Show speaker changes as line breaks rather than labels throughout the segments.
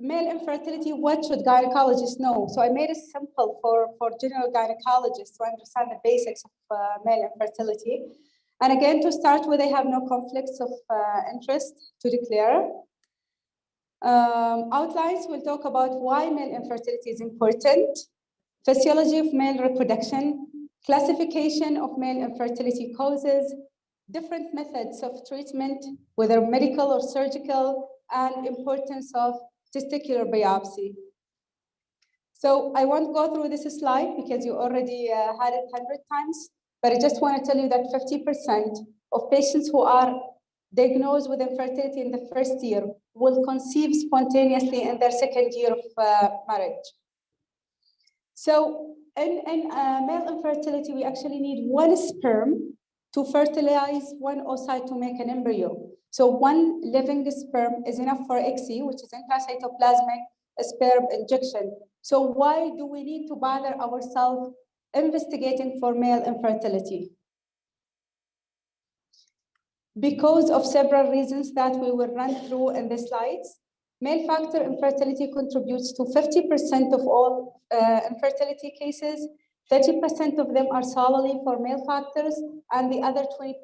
male infertility, what should gynecologists know? So I made it simple for general gynecologists to understand the basics of male infertility. And again, to start with, I have no conflicts of interest to declare. Outlines will talk about why male infertility is important, physiology of male reproduction, classification of male infertility causes, different methods of treatment, whether medical or surgical, and importance of testicular biopsy. So I won't go through this slide because you already had it 100 times, but I just want to tell you that 50% of patients who are diagnosed with infertility in the first year will conceive spontaneously in their second year of marriage. So in male infertility, we actually need one sperm to fertilize one oocyte to make an embryo. So one living sperm is enough for ICSI, which is intracytoplasmic sperm injection. So why do we need to bother ourselves investigating for male infertility? Because of several reasons that we will run through in the slides. Male factor infertility contributes to 50% of all infertility cases. 30% of them are solely for male factors, and the other 20%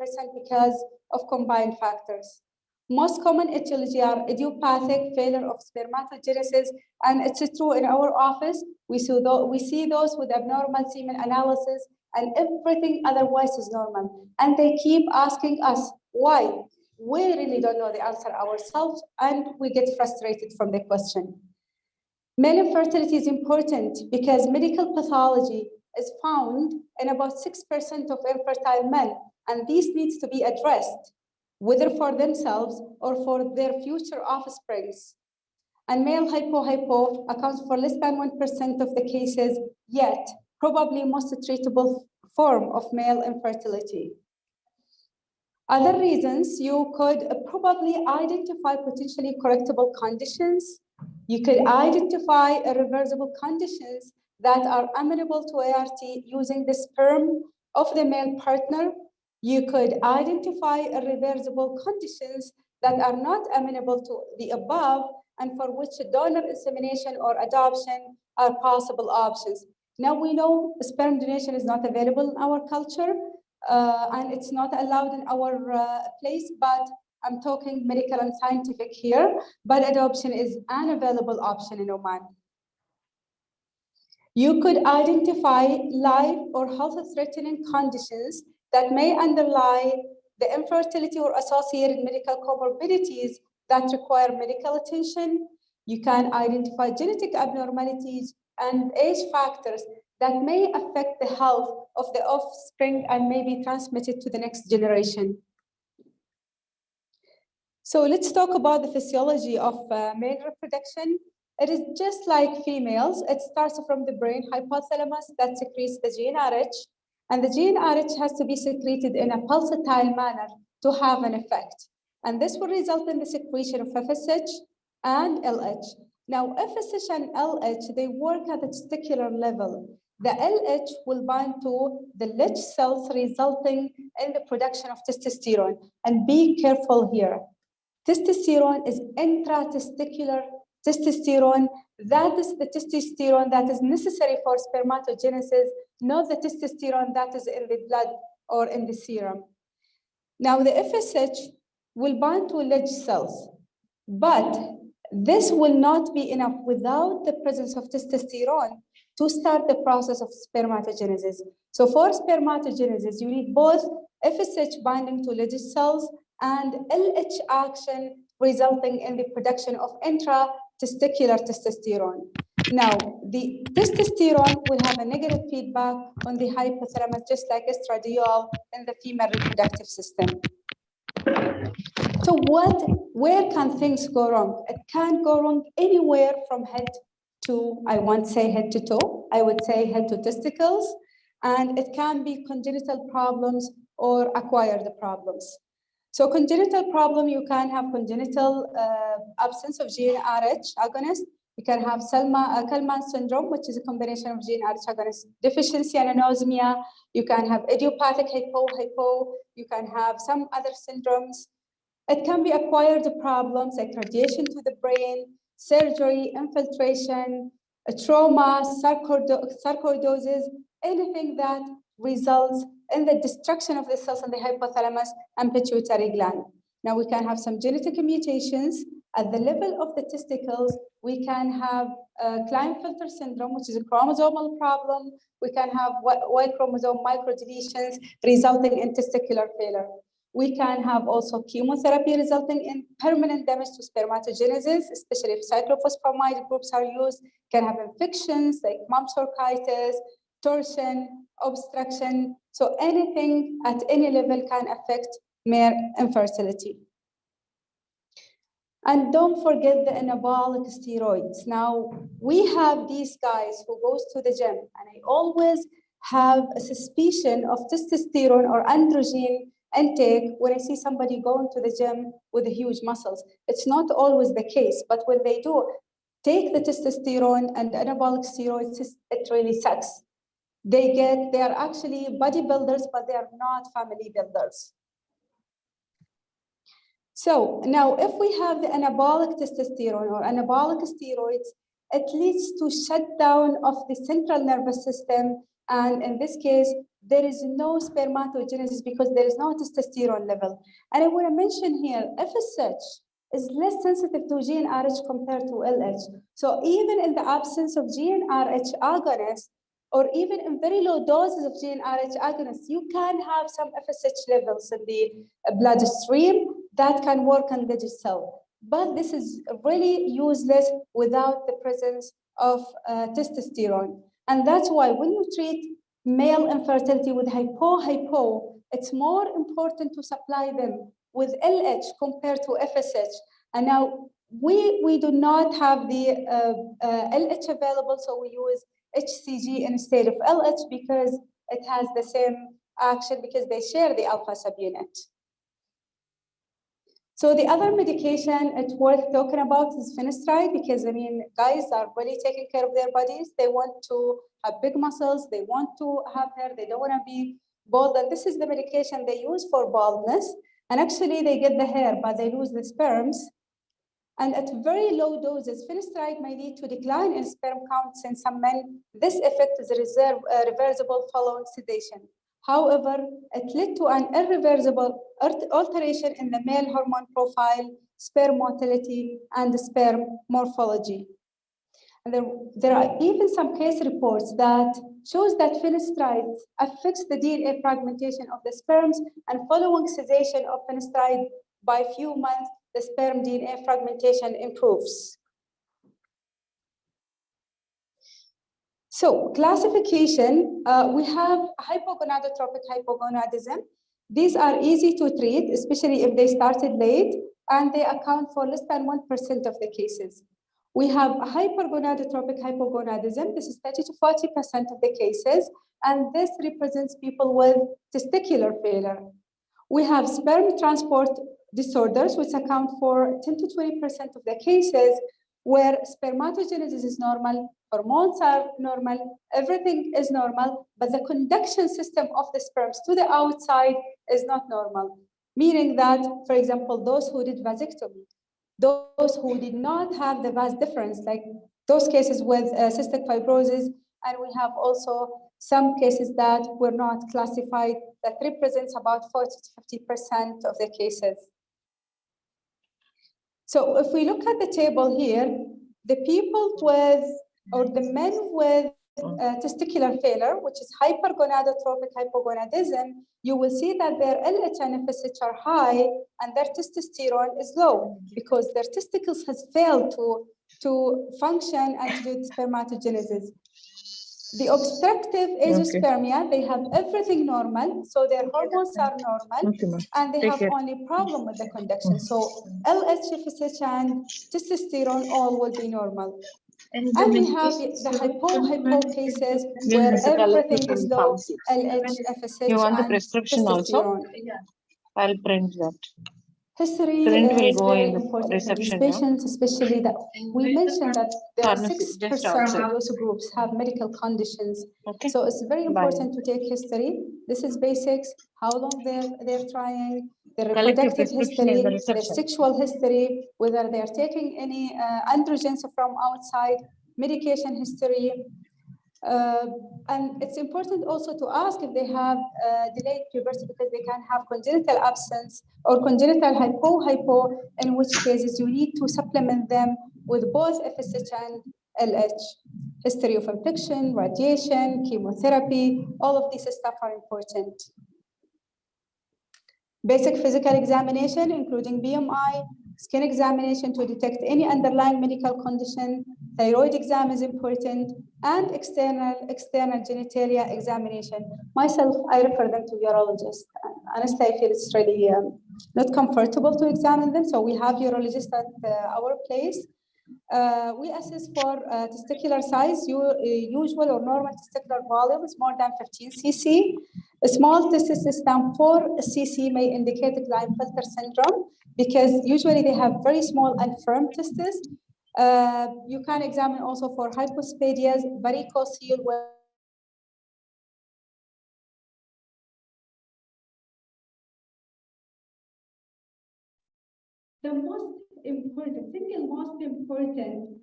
because of combined factors. Most common etiology are idiopathic failure of spermatogenesis, and it's true in our office. We see those with abnormal semen analysis, and everything otherwise is normal. And they keep asking us, why? We really don't know the answer ourselves, and we get frustrated from the question. Male infertility is important because medical pathology is found in about 6% of infertile men, and this needs to be addressed, whether for themselves or for their future offsprings. And male hypo accounts for less than 1% of the cases, yet probably most treatable form of male infertility. Other reasons, you could probably identify potentially correctable conditions. You could identify irreversible conditions that are amenable to ART using the sperm of the male partner. You could identify irreversible conditions that are not amenable to the above, and for which donor insemination or adoption are possible options. Now we know sperm donation is not available in our culture, and it's not allowed in our place, but I'm talking medical and scientific here, but adoption is an available option in Oman. You could identify life or health-threatening conditions that may underlie the infertility or associated medical comorbidities that require medical attention. You can identify genetic abnormalities and age factors that may affect the health of the offspring and may be transmitted to the next generation. So let's talk about the physiology of male reproduction. It is just like females. It starts from the brain hypothalamus that secretes the gene RH, and the gene RH has to be secreted in a pulsatile manner to have an effect. And this will result in the secretion of FSH and LH. Now, FSH and LH, they work at a testicular level. The LH will bind to the LH cells, resulting in the production of testosterone. And be careful here. Testosterone is intratesticular testosterone. That is the testosterone that is necessary for spermatogenesis, not the testosterone that is in the blood or in the serum. Now, the FSH will bind to LH cells, but this will not be enough without the presence of testosterone to start the process of spermatogenesis. So for spermatogenesis, you need both FSH binding to LH cells and LH action resulting in the production of intratesticular testosterone. Now, the testosterone will have a negative feedback on the hypothalamus, just like estradiol in the female reproductive system. So where can things go wrong? It can go wrong anywhere from head to, I won't say head to toe, I would say head to testicles, and it can be congenital problems or acquired problems. So congenital problem, you can have congenital absence of gene RH agonist. You can have Kallman syndrome, which is a combination of gene RH agonist deficiency and anosmia. You can have idiopathic hypo. You can have some other syndromes. It can be acquired problems like radiation to the brain, surgery, infiltration, trauma, sarcoidosis, anything that results in the destruction of the cells in the hypothalamus and pituitary gland. Now we can have some genetic mutations at the level of the testicles. We can have Klinefelter syndrome, which is a chromosomal problem. We can have Y chromosome microdeletions resulting in testicular failure. We can have also chemotherapy resulting in permanent damage to spermatogenesis, especially if cyclophosphamide groups are used. Can have infections like mumps orchitis, torsion, obstruction. So anything at any level can affect male infertility. And don't forget the anabolic steroids. Now, we have these guys who goes to the gym, and I always have a suspicion of testosterone or androgen intake when I see somebody going to the gym with the huge muscles. It's not always the case, but when they do take the testosterone and anabolic steroids, it really sucks. They are actually bodybuilders, but they are not family builders. So now if we have the anabolic testosterone or anabolic steroids, it leads to shutdown of the central nervous system. And in this case, there is no spermatogenesis because there is no testosterone level. And I want to mention here, FSH is less sensitive to GnRH compared to LH. So even in the absence of GnRH agonists, or even in very low doses of GnRH agonists, you can have some FSH levels in the bloodstream that can work on the cell. But this is really useless without the presence of testosterone. And that's why when you treat male infertility with hypo, it's more important to supply them with LH compared to FSH. And now we do not have the LH available, so we use HCG instead of LH because it has the same action because they share the alpha subunit. So the other medication it's worth talking about is finasteride because, I mean, guys are really taking care of their bodies. They want to have big muscles. They want to have hair. They don't want to be bald. And this is the medication they use for baldness. And actually, they get the hair, but they lose the sperms. And at very low doses, finasteride may lead to decline in sperm counts in some men. This effect is reversible following sedation. However, it led to an irreversible alteration in the male hormone profile, sperm motility, and sperm morphology. And there are even some case reports that shows that finasteride affects the DNA fragmentation of the sperms, and following cessation of finasteride by a few months, the sperm DNA fragmentation improves. So classification, we have hypogonadotropic hypogonadism. These are easy to treat, especially if they started late, and they account for less than 1% of the cases. We have hypergonadotropic hypogonadism. This is 30 to 40% of the cases, and this represents people with testicular failure. We have sperm transport disorders, which account for 10 to 20% of the cases, where spermatogenesis is normal, hormones are normal, everything is normal, but the conduction system of the sperms to the outside is not normal. Meaning that, for example, those who did vasectomy, those who did not have the vas difference, like those cases with cystic fibrosis, and we have also some cases that were not classified that represents about 40 to 50% of the cases. So if we look at the table here, the people with, or the men with testicular failure, which is hypergonadotropic hypogonadism, you will see that their LH and FSH are high and their testosterone is low because their testicles has failed to function and to do spermatogenesis. The obstructive azoospermia, they have everything normal, so their hormones are normal, and they have only problem with the conduction. So LH, FSH, and testosterone all will be normal. And we have the hypo cases where everything is low, LH, FSH,
you want the
and
prescription
testosterone.
also? I'll print that.
History
Print will
is
go
very
in the
important for these
reception,
patients, especially that we mentioned that there are
Pharmacy,
6% of those groups have medical conditions.
Okay.
So it's very important to take history. This is basics, how long they're trying, their
Collect your
reproductive
prescription in
history,
the
their
reception.
sexual history, whether they are taking any androgens from outside, medication history. And it's important also to ask if they have delayed puberty, because they can have congenital absence or congenital hypo, in which cases you need to supplement them with both FSH and LH. History of infection, radiation, chemotherapy, all of these stuff are important. Basic physical examination, including BMI, skin examination to detect any underlying medical condition, thyroid exam is important, and external genitalia examination. Myself, I refer them to urologists. Honestly, I feel it's really not comfortable to examine them, so we have urologists at our place. We assess for testicular size, usual or normal testicular volume is more than 15 cc. A small testis than 4 cc may indicate Klinefelter syndrome, because usually they have very small and firm testes. You can examine also for hypospadias, varicocele. The single most important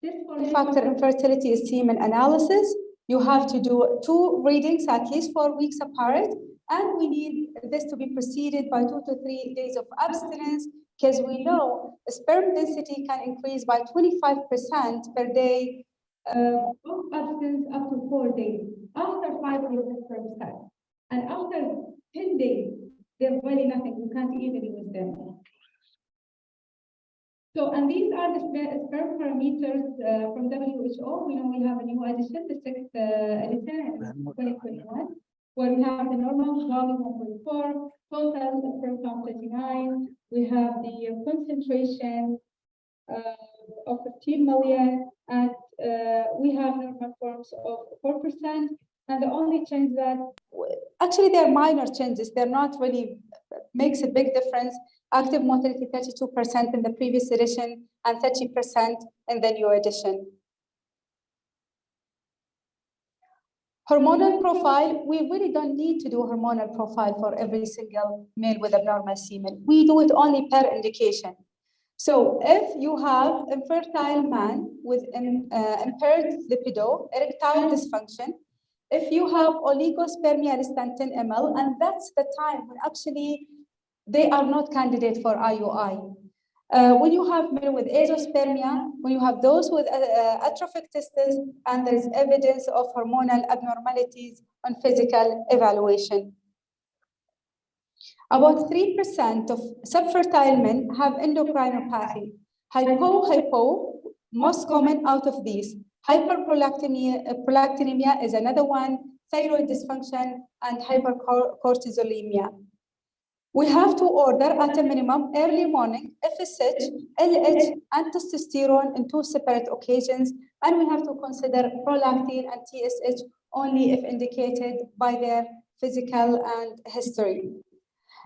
test for factor infertility is semen analysis. You have to do 2 readings at least 4 weeks apart, and we need this to be preceded by 2 to 3 days of abstinence, because we know sperm density can increase by 25% per day of abstinence up to 4 days. After 5 days, the sperm starts. And after 10 days, they're really nothing. You can't even use them. So, and these are the sperm parameters from WHO. We know we have a new edition, the 6th edition in 2021, where we have the normal volume 1.4, total sperm count 39. We have the concentration of 15 million, and we have normal forms of 4%. And the only change that, actually they're minor changes, they're not really makes a big difference. Active motility 32% in the previous edition and 30% in the new edition. Hormonal profile, we really don't need to do hormonal profile for every single male with abnormal semen. We do it only per indication. So if you have a fertile man with an impaired libido, erectile dysfunction, if you have oligospermia less than 10 ml, and that's the time when actually they are not candidate for IUI. When you have men with azoospermia, when you have those with atrophic testes, and there is evidence of hormonal abnormalities on physical evaluation. About 3% of subfertile men have endocrinopathy. Hypo, most common out of these. Hyperprolactinemia is another one, thyroid dysfunction, and hypercortisolemia. We have to order at a minimum early morning FSH, LH, and testosterone in 2 separate occasions, and we have to consider prolactin and TSH only if indicated by their physical and history.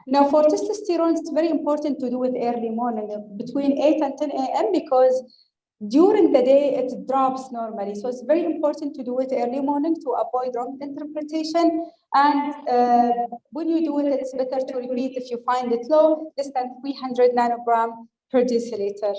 Now, for testosterone, it's very important to do it early morning, between 8 and 10 a.m., because during the day, it drops normally. So it's very important to do it early morning to avoid wrong interpretation. And when you do it, it's better to repeat if you find it low, less than 300 nanogram per deciliter.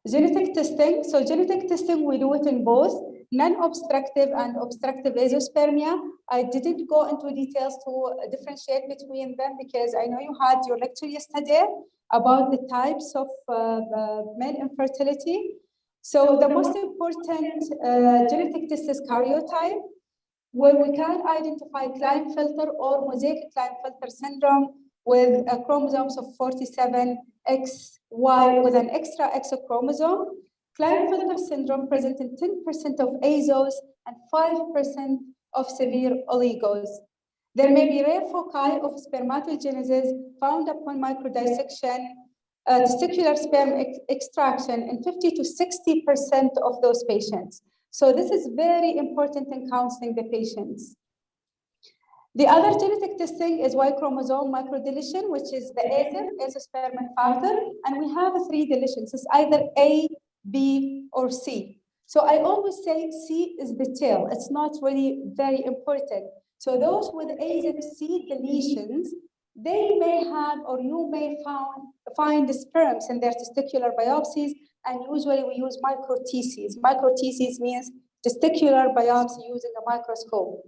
Genetic testing. So genetic testing, we do it in both non-obstructive and obstructive azoospermia. I didn't go into details to differentiate between them, because I know you had your lecture yesterday about the types of male infertility. So the most important genetic test is karyotype, where we can identify Klinefelter or mosaic Klinefelter syndrome with chromosomes of 47XY with an extra X chromosome. Klinefelter syndrome presents in 10% of azos and 5% of severe oligos. There may be rare foci of spermatogenesis found upon microdissection, testicular sperm extraction in 50 to 60% of those patients. So this is very important in counseling the patients. The other genetic testing is Y chromosome microdeletion, which is the azoospermin factor, and we have 3 deletions. It's either A, B, or C. So I always say C is the tail. It's not really very important. So those with AZC deletions, they may have, or you may find the sperms in their testicular biopsies, and usually we use microTCs. MicroTCs means testicular biopsy using a microscope.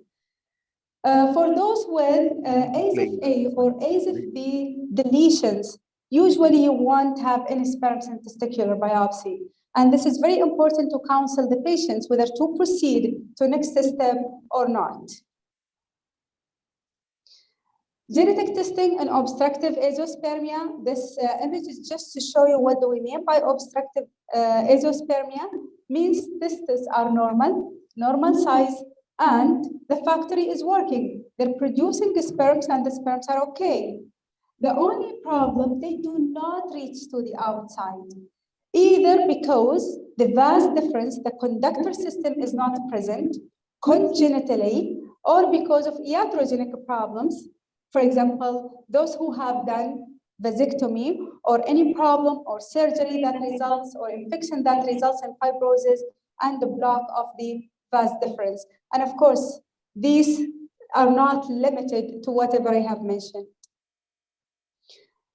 For those with AZF-A or AZF-B deletions, usually you won't have any sperms in testicular biopsy. And this is very important to counsel the patients whether to proceed to next step or not. Genetic testing and obstructive azoospermia. This image is just to show you what do we mean by obstructive azoospermia. Means testes are normal size, and the factory is working. They're producing the sperms and the sperms are okay. The only problem, they do not reach to the outside, either because the vas difference, the conductor system is not present congenitally, or because of iatrogenic problems. For example, those who have done vasectomy or any problem or surgery that results or infection that results in fibrosis and the block of the vas difference. And of course, these are not limited to whatever I have mentioned.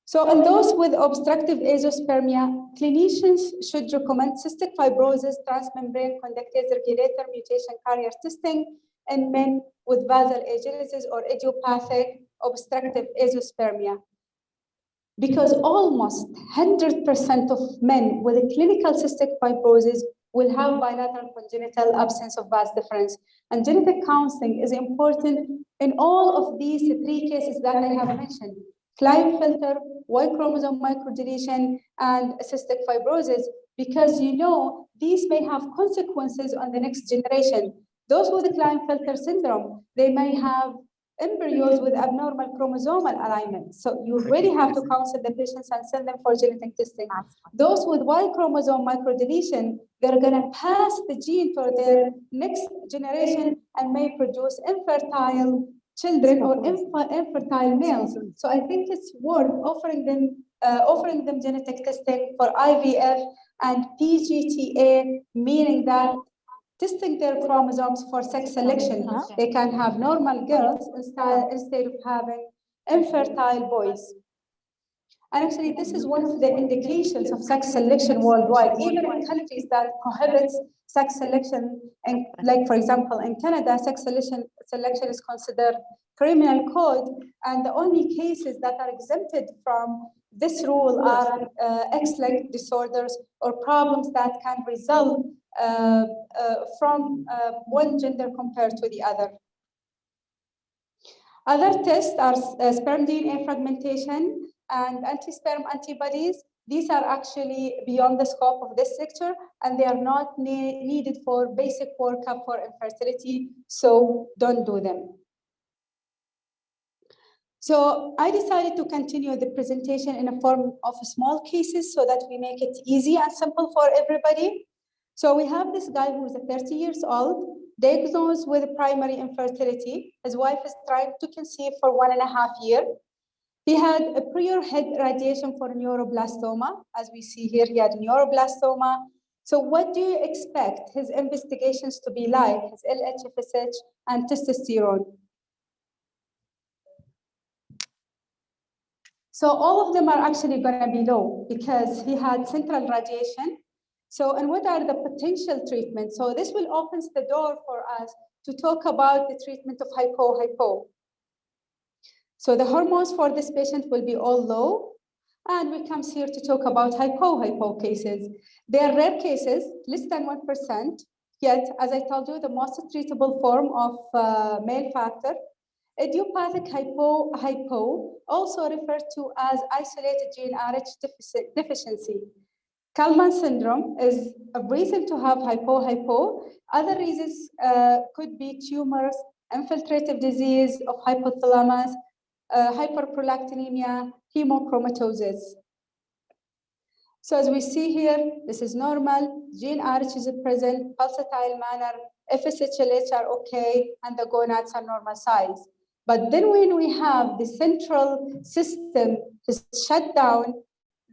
So in those with obstructive azoospermia, clinicians should recommend cystic fibrosis, transmembrane conductase regulator mutation carrier testing in men with basal agenesis or idiopathic obstructive azoospermia. Because almost 100% of men with a clinical cystic fibrosis will have bilateral congenital absence of vas difference. And genetic counseling is important in all of these three cases that I have mentioned: Klinefelter, Y chromosome microdeletion, and cystic fibrosis, because you know these may have consequences on the next generation. Those with the Klinefelter syndrome, they may have embryos with abnormal chromosomal alignment. So you really have to counsel the patients and send them for genetic testing. Those with Y chromosome microdeletion, they're gonna pass the gene for their next generation and may produce infertile children or infertile males. So I think it's worth offering them genetic testing for IVF and PGTA, meaning that testing their chromosomes for sex selection. They can have normal girls instead of having infertile boys. And actually, this is one of the indications of sex selection worldwide, even in countries that prohibit sex selection. And like, for example, in Canada, sex selection is considered criminal code. And the only cases that are exempted from this rule are X-linked disorders or problems that can result from one gender compared to the other. Other tests are sperm DNA fragmentation and anti-sperm antibodies. These are actually beyond the scope of this lecture, and they are not needed for basic workup for infertility, so don't do them. So I decided to continue the presentation in a form of small cases so that we make it easy and simple for everybody. So we have this guy who is 30 years old, diagnosed with primary infertility. His wife is trying to conceive for 1.5 years. He had a prior head radiation for neuroblastoma. As we see here, he had neuroblastoma. So what do you expect his investigations to be like, his LH-FSH and testosterone? So all of them are actually going to be low because he had central radiation. So, and what are the potential treatments? So this will open the door for us to talk about the treatment of hypo. So the hormones for this patient will be all low. And we come here to talk about hypo cases. They are rare cases, less than 1%. Yet, as I told you, the most treatable form of male factor. Idiopathic hypo, also referred to as isolated gene RH deficiency. Kalman syndrome is a reason to have hypo. Other reasons could be tumors, infiltrative disease of hypothalamus, hyperprolactinemia, hemochromatosis. So as we see here, this is normal, gene RH is present, pulsatile manner, FSH, LH are okay, and the gonads are normal size. But then when we have the central system is shut down,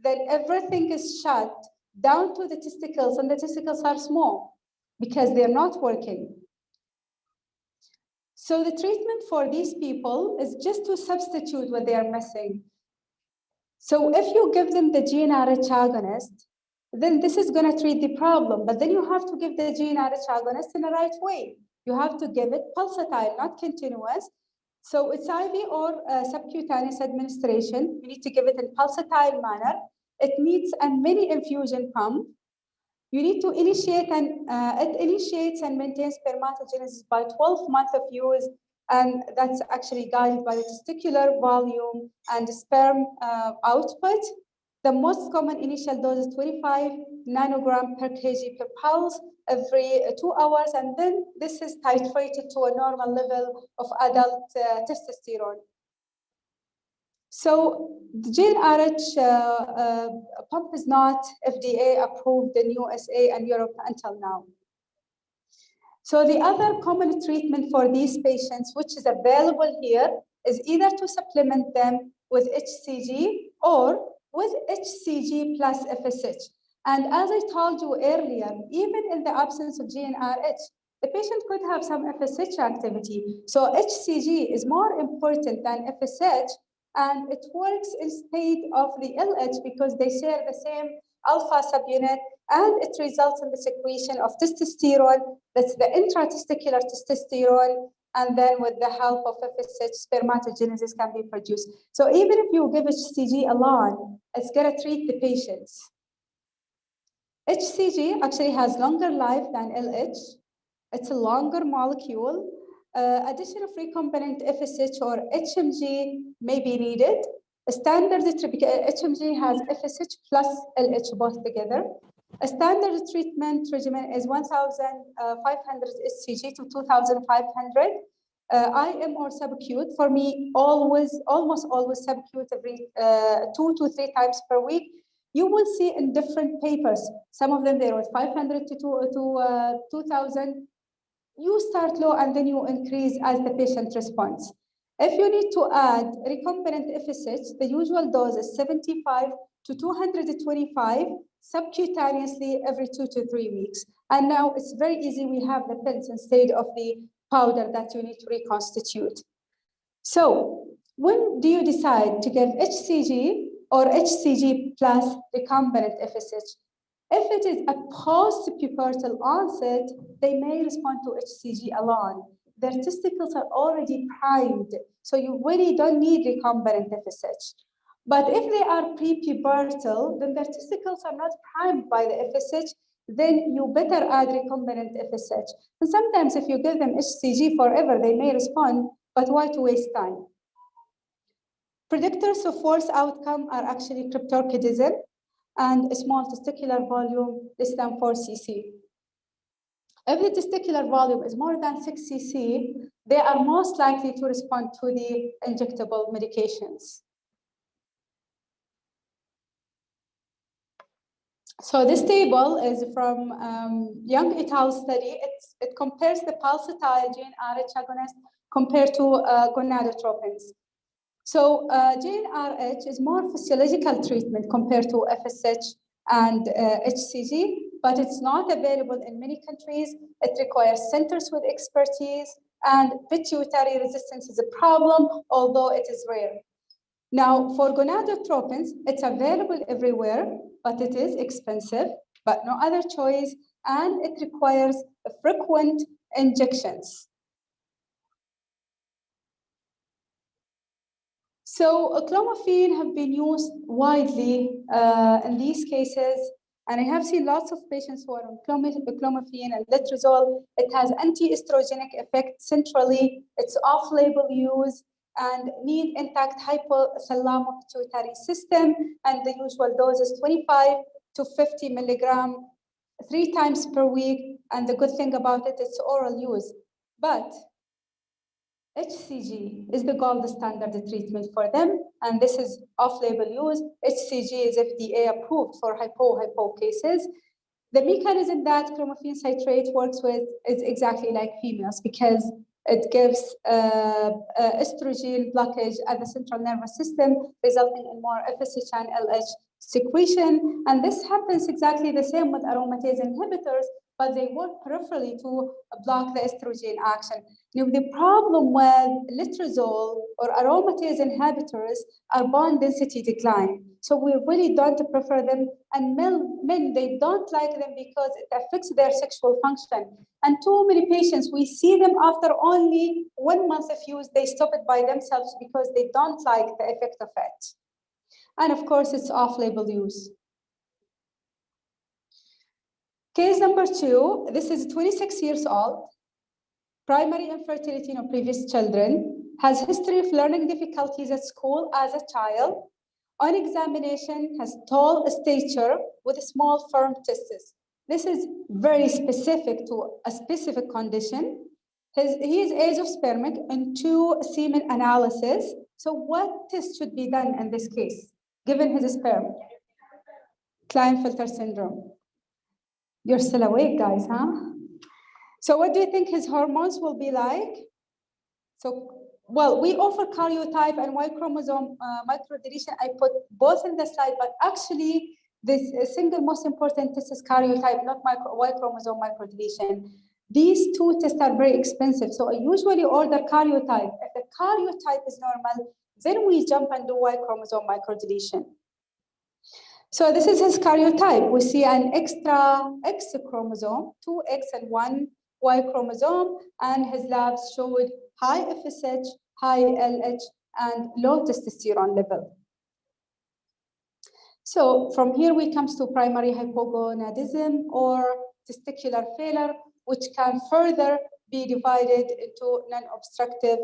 then everything is shut down to the testicles, and the testicles are small because they're not working. So the treatment for these people is just to substitute what they are missing. So if you give them the GnRH agonist, then this is going to treat the problem, but then you have to give the GnRH agonist in the right way. You have to give it pulsatile, not continuous. So it's IV or subcutaneous administration. You need to give it in pulsatile manner. It needs a mini infusion pump. You need to initiate and it initiates and maintains spermatogenesis by 12 months of use, and that's actually guided by the testicular volume and sperm output. The most common initial dose is 25 nanogram per kg per pulse every 2 hours, and then this is titrated to a normal level of adult testosterone. So the GnRH pump is not FDA approved in USA and Europe until now. So the other common treatment for these patients, which is available here, is either to supplement them with HCG or with HCG plus FSH. And as I told you earlier, even in the absence of GnRH, the patient could have some FSH activity. So HCG is more important than FSH, and it works instead of the LH because they share the same alpha subunit, and it results in the secretion of testosterone, that's the intratesticular testosterone, and then with the help of FSH, spermatogenesis can be produced. So even if you give HCG alone, it's going to treat the patients. HCG actually has longer life than LH. It's a longer molecule. Addition of recombinant FSH or HMG may be needed. A standard HMG has FSH plus LH both together. A standard treatment regimen is 1,500 HCG to 2,500 IM or subacute. For me, almost always subacute every 2 to 3 times per week. You will see in different papers, some of them they wrote 500 to 2,000. You start low and then you increase as the patient responds. If you need to add recombinant FSH, the usual dose is 75 to 225 subcutaneously every 2 to 3 weeks. And now it's very easy. We have the pills instead of the powder that you need to reconstitute. So when do you decide to give HCG or HCG plus recombinant FSH? If it is a post-pubertal onset, they may respond to HCG alone. Their testicles are already primed, so you really don't need recombinant FSH. But if they are pre-pubertal, then their testicles are not primed by the FSH, then you better add recombinant FSH. And sometimes if you give them HCG forever, they may respond, but why to waste time? Predictors of worse outcome are actually cryptorchidism and a small testicular volume less than 4 cc. If the testicular volume is more than 6 cc, they are most likely to respond to the injectable medications. So this table is from Young et al. Study. It compares the pulsatile GnRH agonist compared to gonadotropins. So GnRH is more physiological treatment compared to FSH and HCG, but it's not available in many countries. It requires centers with expertise, and pituitary resistance is a problem, although it is rare. Now, for gonadotropins, it's available everywhere, but it is expensive, but no other choice, and it requires frequent injections. So clomiphene have been used widely in these cases, and I have seen lots of patients who are on clomiphene and letrozole. It has anti-estrogenic effect centrally. It's off-label use and need intact hypothalamic pituitary system, and the usual dose is 25 to 50 milligram 3 times per week. And the good thing about it, it's oral use. But HCG is the gold standard treatment for them, and this is off-label use. HCG is FDA approved for hypo cases. The mechanism that clomiphene citrate works with is exactly like females because it gives estrogen blockage at the central nervous system, resulting in more FSH and LH secretion. And this happens exactly the same with aromatase inhibitors, but they work peripherally to block the estrogen action. Now, the problem with letrozole or aromatase inhibitors are bone density decline. So we really don't prefer them. And men, they don't like them because it affects their sexual function. And too many patients, we see them after only 1 month of use, they stop it by themselves because they don't like the effect of it. And of course, it's off-label use. Case number 2, this is 26 years old, primary infertility in previous children, has history of learning difficulties at school as a child. On examination, has tall stature with small firm testes. This is very specific to a specific condition. He is azoospermic and 2 semen analysis. So what test should be done in this case, given his sperm? Klinefelter syndrome. You're still awake, guys, huh? So what do you think his hormones will be like? So, well, we offer karyotype and Y chromosome microdeletion. I put both in the slide, but actually this single most important test is karyotype, not Y chromosome microdeletion. These 2 tests are very expensive. So I usually order karyotype. If the karyotype is normal, then we jump and do Y chromosome microdeletion. So this is his karyotype. We see an extra X chromosome, 2 X and 1 Y chromosome, and his labs showed high FSH, high LH, and low testosterone level. So from here we come to primary hypogonadism or testicular failure, which can further be divided into non-obstructive.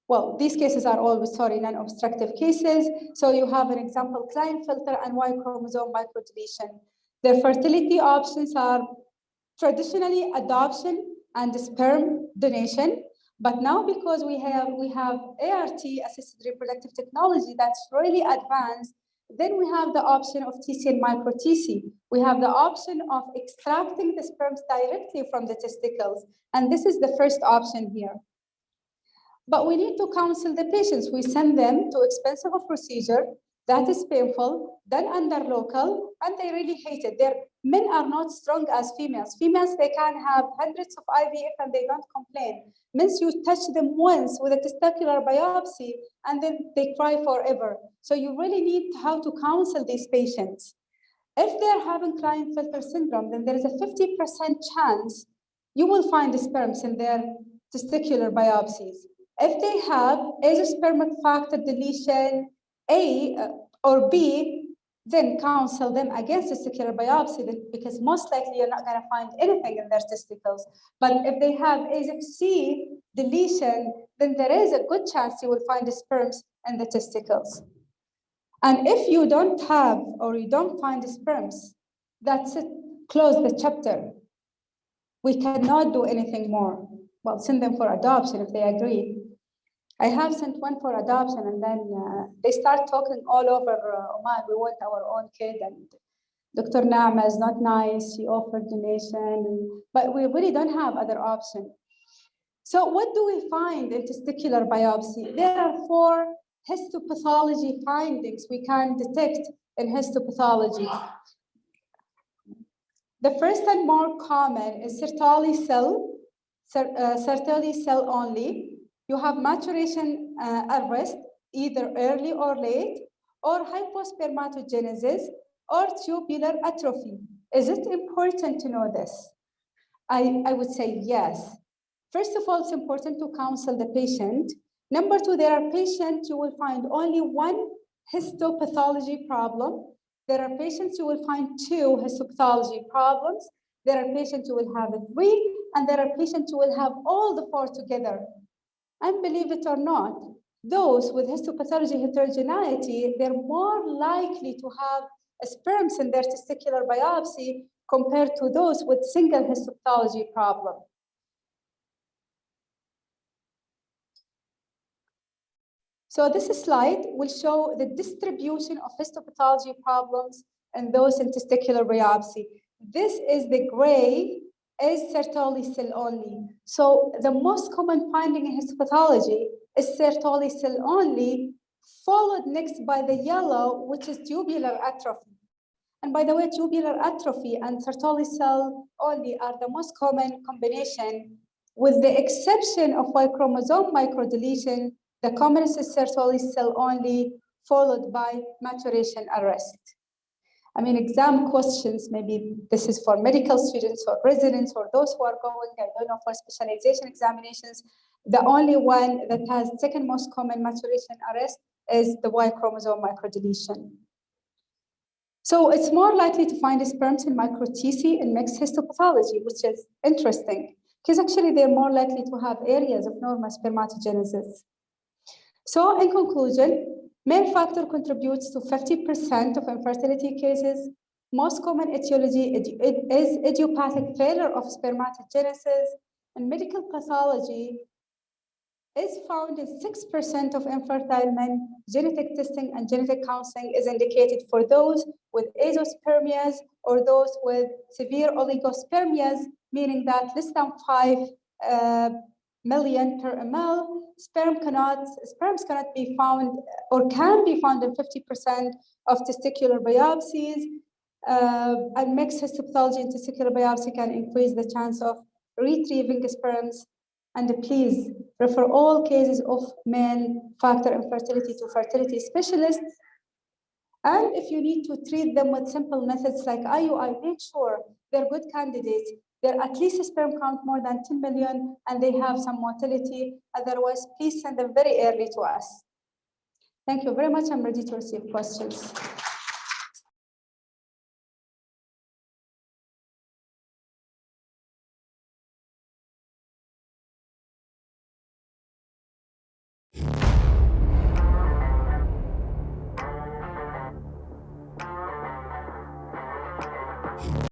Well, these cases are always, non-obstructive cases. So you have an example, Klinefelter and Y chromosome microdeletion. Their fertility options are traditionally adoption and sperm donation. But now because we have ART, assisted reproductive technology, that's really advanced, then we have the option of TC and micro-TC. We have the option of extracting the sperms directly from the testicles. And this is the first option here. But we need to counsel the patients. We send them to expensive procedure that is painful, done under local, and they really hate it. Men are not strong as females. Females, they can have hundreds of IVF and they don't complain. Men, you touch them once with a testicular biopsy and then they cry forever. So you really need how to counsel these patients. If they're having Klinefelter syndrome, then there is a 50% chance you will find the sperms in their testicular biopsies. If they have azoospermic factor deletion A or B, then counsel them against testicular biopsy because most likely you're not going to find anything in their testicles. But if they have AZC deletion, then there is a good chance you will find the sperms in the testicles. And if you don't have or you don't find the sperms, that's it. Close the chapter. We cannot do anything more. Well, send them for adoption if they agree. I have sent one for adoption, and then they start talking all over Oman. We want our own kid, and Dr. Naama is not nice. She offered donation, but we really don't have other option. So what do we find in testicular biopsy? There are 4 histopathology findings we can detect in histopathology. The first and more common is Sertoli cell only. You have maturation arrest, either early or late, or hypospermatogenesis, or tubular atrophy. Is it important to know this? I would say yes. First of all, it's important to counsel the patient. Number 2, there are patients you will find only 1 histopathology problem. There are patients you will find 2 histopathology problems. There are patients you will have 3, and there are patients you will have all the 4 together. And believe it or not, those with histopathology heterogeneity, they're more likely to have sperms in their testicular biopsy compared to those with single histopathology problem. So this slide will show the distribution of histopathology problems and those in testicular biopsy. This is the gray is Sertoli cell only. So the most common finding in histopathology is Sertoli cell only, followed next by the yellow, which is tubular atrophy. And by the way, tubular atrophy and Sertoli cell only are the most common combination, with the exception of Y chromosome microdeletion. The commonest is Sertoli cell only, followed by maturation arrest. I mean, exam questions, maybe this is for medical students or residents or those who are going, I don't know, for specialization examinations. The only one that has second most common maturation arrest is the Y chromosome microdeletion. So it's more likely to find sperms in micro-TC in mixed histopathology, which is interesting, because actually they're more likely to have areas of normal spermatogenesis. So in conclusion, male factor contributes to 50% of infertility cases. Most common etiology is idiopathic failure of spermatogenesis, and medical pathology is found in 6% of infertile men. Genetic testing and genetic counseling is indicated for those with azoospermias or those with severe oligospermias, meaning that less than 5 million per ml, sperms cannot be found or can be found in 50% of testicular biopsies. And mixed histopathology and testicular biopsy can increase the chance of retrieving sperms. And please refer all cases of male factor infertility to fertility specialists. And if you need to treat them with simple methods like IUI, make sure they're good candidates. They're at least a sperm count more than 10 million and they have some motility. Otherwise, please send them very early to us. Thank you very much. I'm ready to receive questions.